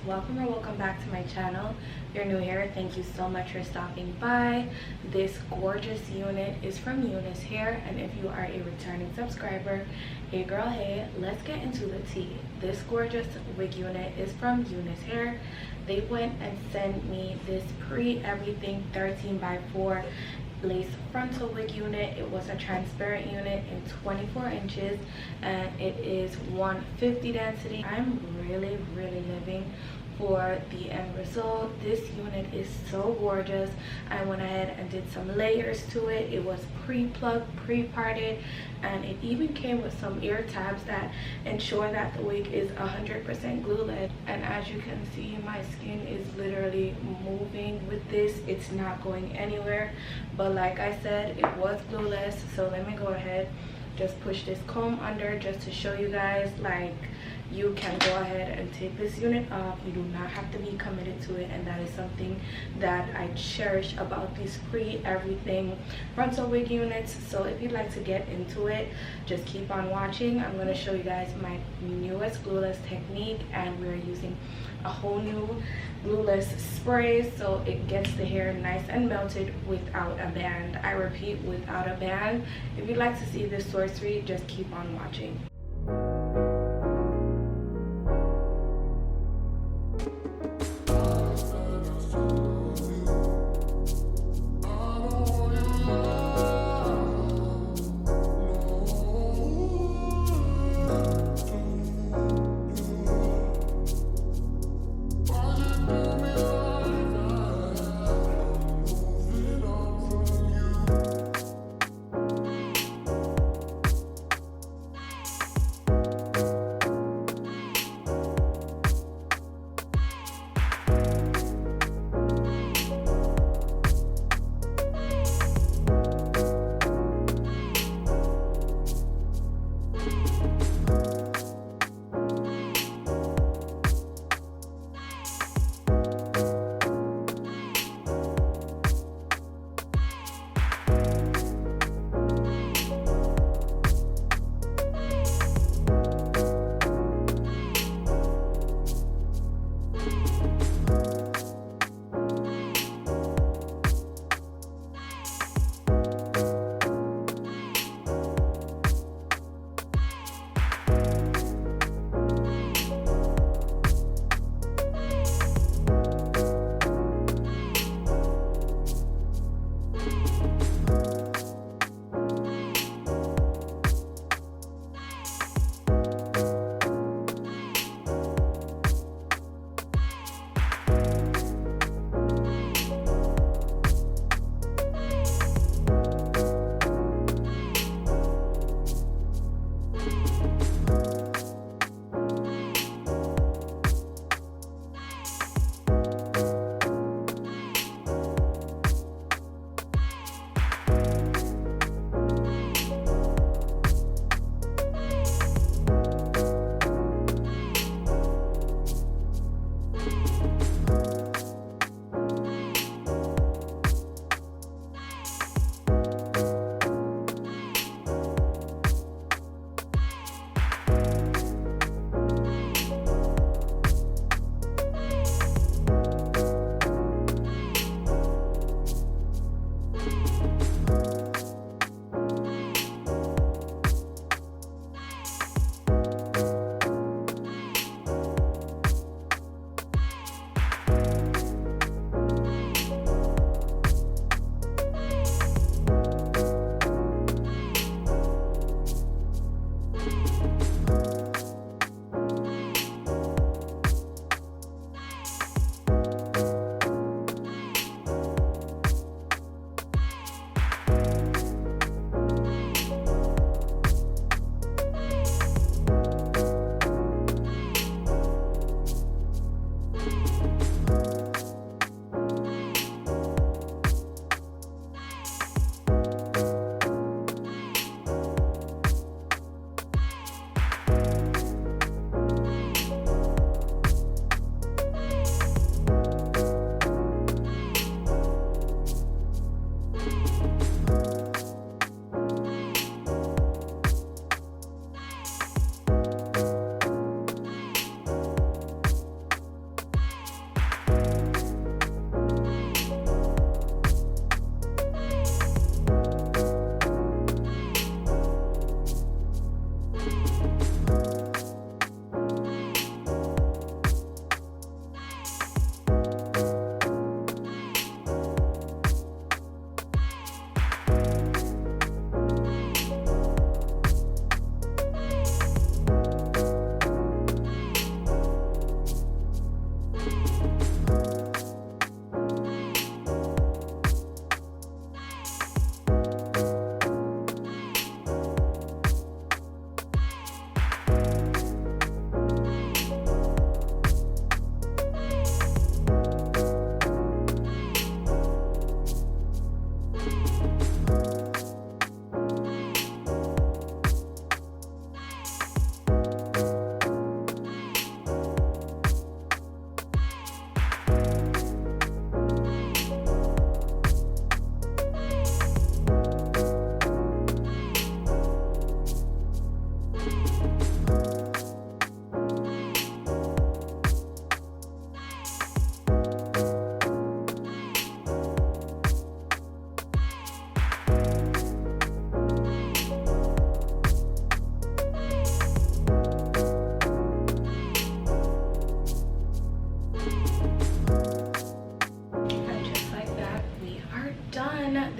Welcome or welcome back to my channel. If you're new here, thank you so much for stopping by. This gorgeous unit is from Unice here, and if you are a returning subscriber, hey girl, hey, let's get into the tea. This gorgeous wig unit is from Unice here. They went and sent me this PreEverything 13x4 lace frontal wig unit. It was a transparent unit in 24 inches and it is 150 density. I'm really living for the end result. This unit is so gorgeous. I went ahead and did some layers to it. It was pre-plucked, pre-parted, and it even came with some ear tabs that ensure that the wig is 100% glueless. And as you can see, my skin is literally moving with this. It's not going anywhere, but like I said, it was glueless. So let me go ahead, just push this comb under just to show you guys, like, you can go ahead and take this unit off. You do not have to be committed to it, and that is something that I cherish about these PreEverything frontal wig units. So if you'd like to get into it, just keep on watching. I'm going to show you guys my newest glueless technique, and we're using a whole new glueless spray, so it gets the hair nice and melted without a band. I repeat, without a band. If you'd like to see this sorcery, just keep on watching.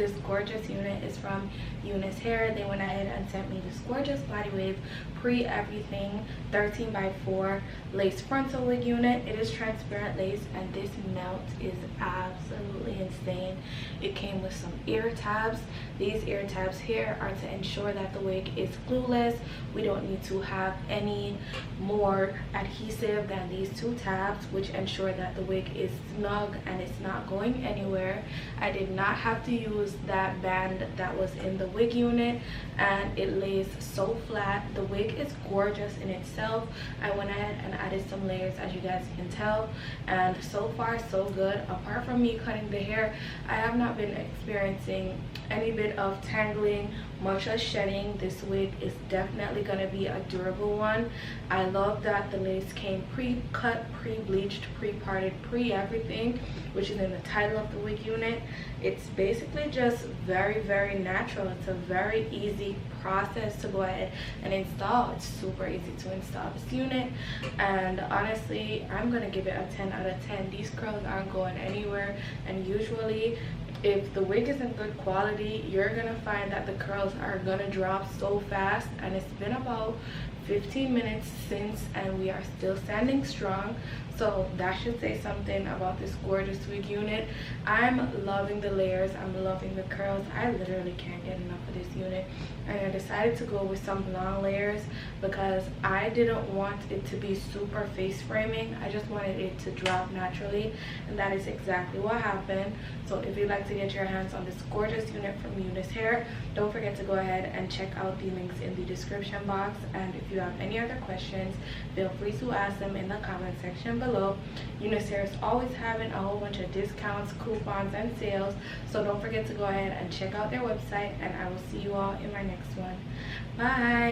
this gorgeous unit is from Unice Hair. They went ahead and sent me this gorgeous body wave PreEverything 13x4 lace frontal wig unit. It is transparent lace, and this melt is absolutely insane. It came with some ear tabs. These ear tabs here are to ensure that the wig is glueless. We don't need to have any more adhesive than these two tabs, which ensure that the wig is snug and it's not going anywhere. I did not have to use that band that was in the wig unit, and it lays so flat. The wig is gorgeous in itself. I went ahead and added some layers, as you guys can tell, and so far so good. Apart from me cutting the hair, I have not been experiencing any bit of tangling, much as shedding. This wig is definitely going to be a durable one. I love that the lace came pre-cut, pre-bleached, pre-parted, pre-everything, which is in the title of the wig unit. It's basically just very natural. It's a very easy process to go ahead and install. It's super easy to install this unit, and honestly, I'm gonna give it a 10 out of 10. These curls aren't going anywhere, and usually if the wig isn't good quality, you're gonna find that the curls are gonna drop so fast. And it's been about 15 minutes since, and we are still standing strong, so that should say something about this gorgeous wig unit. I'm loving the layers, I'm loving the curls. I literally can't get enough of this unit, and I decided to go with some long layers because I didn't want it to be super face framing. I just wanted it to drop naturally, and that is exactly what happened. So if you'd like to get your hands on this gorgeous unit from Unice Hair, don't forget to go ahead and check out the links in the description box. And if you have any other questions, feel free to ask them in the comment section below. Unice Hair is always having a whole bunch of discounts, coupons, and sales, so don't forget to go ahead and check out their website, and I will see you all in my next one. Bye.